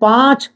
5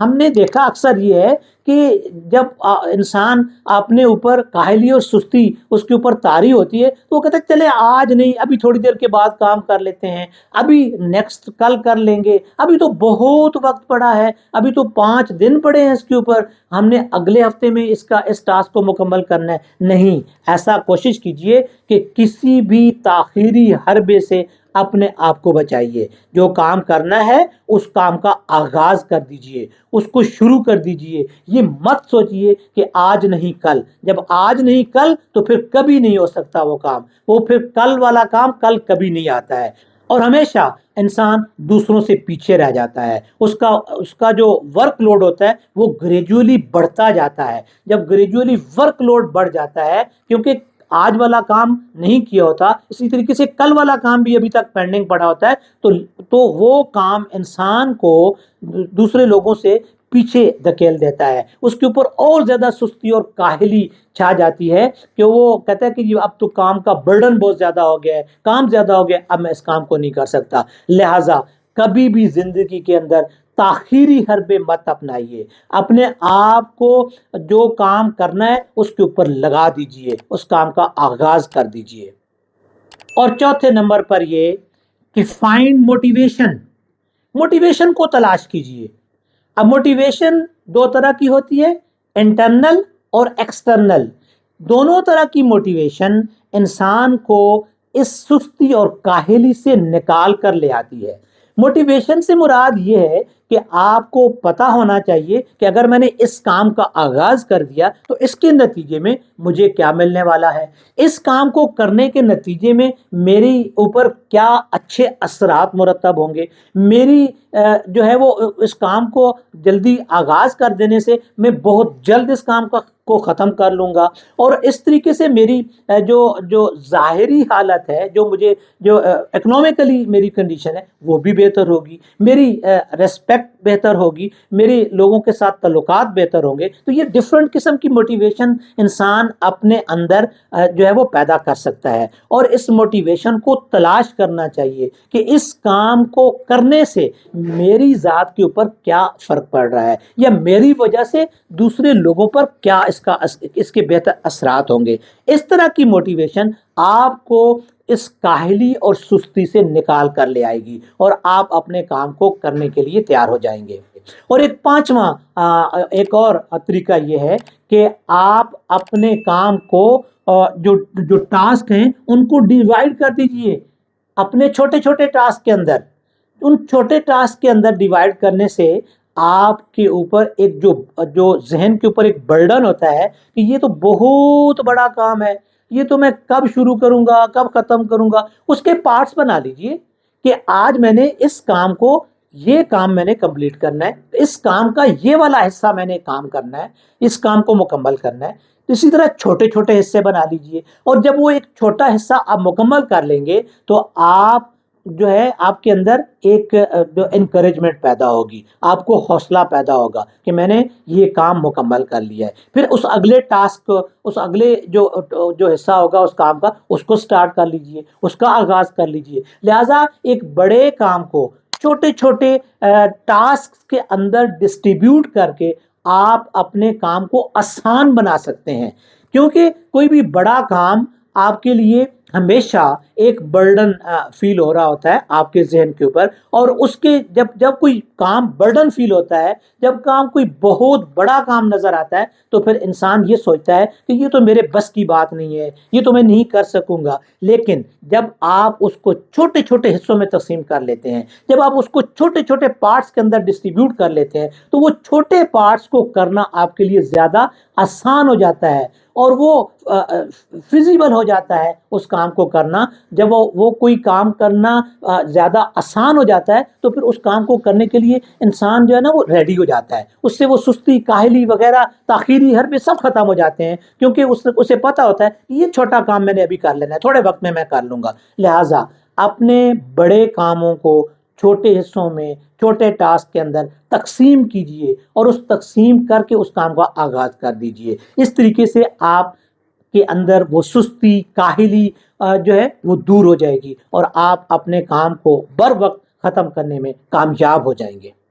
ہم نے دیکھا اکثر یہ ہے کہ جب انسان اپنے اوپر کاہلی اور سستی اس کے اوپر طاری ہوتی ہے تو وہ کہتا ہے چلے آج نہیں، ابھی تھوڑی دیر کے بعد کام کر لیتے ہیں، ابھی نیکسٹ کل کر لیں گے، ابھی تو بہت وقت پڑا ہے، ابھی تو 5 دن پڑے ہیں اس کے اوپر، ہم نے اگلے ہفتے میں اس ٹاسک کو مکمل کرنا ہے۔ نہیں، ایسا کوشش کیجئے کہ کسی بھی تاخیری حربے سے اپنے آپ کو بچائیے۔ جو کام کرنا ہے اس کام کا آغاز کر دیجئے، اس کو شروع کر دیجئے۔ یہ مت سوچئے کہ آج نہیں کل، جب آج نہیں کل تو پھر کبھی نہیں ہو سکتا وہ کام، وہ پھر کل والا کام کل کبھی نہیں آتا ہے، اور ہمیشہ انسان دوسروں سے پیچھے رہ جاتا ہے۔ اس کا جو ورک لوڈ ہوتا ہے وہ گریجولی بڑھتا جاتا ہے۔ جب گریجولی ورک لوڈ بڑھ جاتا ہے، کیونکہ آج والا کام نہیں کیا ہوتا، اسی طریقے سے کل والا کام بھی ابھی تک پینڈنگ پڑا ہوتا ہے، تو وہ کام انسان کو دوسرے لوگوں سے پیچھے دھکیل دیتا ہے، اس کے اوپر اور زیادہ سستی اور کاہلی چھا جاتی ہے کہ وہ کہتا ہے کہ اب تو کام کا برڈن بہت زیادہ ہو گیا ہے، کام زیادہ ہو گیا، اب میں اس کام کو نہیں کر سکتا۔ لہٰذا کبھی بھی زندگی کے اندر تاخیری حربے مت اپنائیے، اپنے آپ کو جو کام کرنا ہے اس کے اوپر لگا دیجئے، اس کام کا آغاز کر دیجئے۔ اور چوتھے نمبر پر یہ کہ فائنڈ موٹیویشن، موٹیویشن کو تلاش کیجئے۔ اب موٹیویشن 2 طرح کی ہوتی ہے، انٹرنل اور ایکسٹرنل۔ دونوں طرح کی موٹیویشن انسان کو اس سستی اور کاہلی سے نکال کر لے آتی ہے۔ موٹیویشن سے مراد یہ ہے کہ آپ کو پتا ہونا چاہیے کہ اگر میں نے اس کام کا آغاز کر دیا تو اس کے نتیجے میں مجھے کیا ملنے والا ہے، اس کام کو کرنے کے نتیجے میں میری اوپر کیا اچھے اثرات مرتب ہوں گے، میری جو ہے وہ اس کام کو جلدی آغاز کر دینے سے میں بہت جلد اس کام کو ختم کر لوں گا، اور اس طریقے سے میری جو ظاہری حالت ہے، جو اکنامکلی میری کنڈیشن ہے وہ بھی بہتر ہوگی، میری ریسپیکٹ بہتر ہوگی، میری لوگوں کے ساتھ تعلقات بہتر ہوں گے۔ تو یہ ڈیفرنٹ قسم کی موٹیویشن انسان اپنے اندر جو ہے وہ پیدا کر سکتا ہے، اور اس موٹیویشن کو تلاش کرنا چاہیے کہ اس کام کو کرنے سے میری ذات کے اوپر کیا فرق پڑ رہا ہے، یا میری وجہ سے دوسرے لوگوں پر کیا اس کے بہتر اثرات ہوں گے۔ اس طرح کی موٹیویشن آپ کو اس کاہلی اور سستی سے نکال کر لے آئے گی، اور آپ اپنے کام کو کرنے کے لیے تیار ہو جائیں گے۔ اور ایک اور طریقہ یہ ہے کہ آپ اپنے کام کو جو ٹاسک ہیں ان کو ڈیوائیڈ کر دیجئے اپنے چھوٹے چھوٹے ٹاسک کے اندر۔ ان چھوٹے ٹاسک کے اندر ڈیوائیڈ کرنے سے آپ کے اوپر ایک جو ذہن کے اوپر ایک برڈن ہوتا ہے کہ یہ تو بہت بڑا کام ہے، یہ تو میں کب شروع کروں گا، کب ختم کروں گا، اس کے پارٹس بنا لیجئے کہ آج میں نے اس کام کو، یہ کام میں نے کمپلیٹ کرنا ہے، اس کام کا یہ والا حصہ میں نے کام کرنا ہے، اس کام کو مکمل کرنا ہے۔ تو اسی طرح چھوٹے چھوٹے حصے بنا لیجئے، اور جب وہ ایک چھوٹا حصہ آپ مکمل کر لیں گے تو آپ جو ہے آپ کے اندر ایک جو انکریجمنٹ پیدا ہوگی، آپ کو حوصلہ پیدا ہوگا کہ میں نے یہ کام مکمل کر لیا ہے۔ پھر اس اگلے ٹاسک، اس اگلے جو حصہ ہوگا اس کام کا، اس کو سٹارٹ کر لیجئے، اس کا آغاز کر لیجئے۔ لہٰذا ایک بڑے کام کو چھوٹے چھوٹے ٹاسک کے اندر ڈسٹریبیوٹ کر کے آپ اپنے کام کو آسان بنا سکتے ہیں، کیونکہ کوئی بھی بڑا کام آپ کے لیے ہمیشہ ایک برڈن فیل ہو رہا ہوتا ہے آپ کے ذہن کے اوپر، اور اس کے جب کوئی کام برڈن فیل ہوتا ہے، جب کام کوئی بہت بڑا کام نظر آتا ہے تو پھر انسان یہ سوچتا ہے کہ یہ تو میرے بس کی بات نہیں ہے، یہ تو میں نہیں کر سکوں گا۔ لیکن جب آپ اس کو چھوٹے چھوٹے حصوں میں تقسیم کر لیتے ہیں، جب آپ اس کو چھوٹے چھوٹے پارٹس کے اندر ڈسٹریبیوٹ کر لیتے ہیں، تو وہ چھوٹے پارٹس کو کرنا آپ کے لیے زیادہ آسان ہو جاتا ہے، اور وہ فیزیبل ہو جاتا ہے اس کام کو کرنا۔ جب وہ کوئی کام کرنا زیادہ آسان ہو جاتا ہے تو پھر اس کام کو کرنے کے لیے انسان جو ہے نا وہ ریڈی ہو جاتا ہے، اس سے وہ سستی، کاہلی وغیرہ، تاخیری حربے سب ختم ہو جاتے ہیں، کیونکہ اسے پتہ ہوتا ہے کہ یہ چھوٹا کام میں نے ابھی کر لینا ہے، تھوڑے وقت میں کر لوں گا۔ لہٰذا اپنے بڑے کاموں کو چھوٹے حصوں میں، چھوٹے ٹاسک کے اندر تقسیم کیجئے، اور اس تقسیم کر کے اس کام کا آغاز کر دیجئے۔ اس طریقے سے آپ کے اندر وہ سستی، کاہلی جو ہے وہ دور ہو جائے گی، اور آپ اپنے کام کو بر وقت ختم کرنے میں کامیاب ہو جائیں گے۔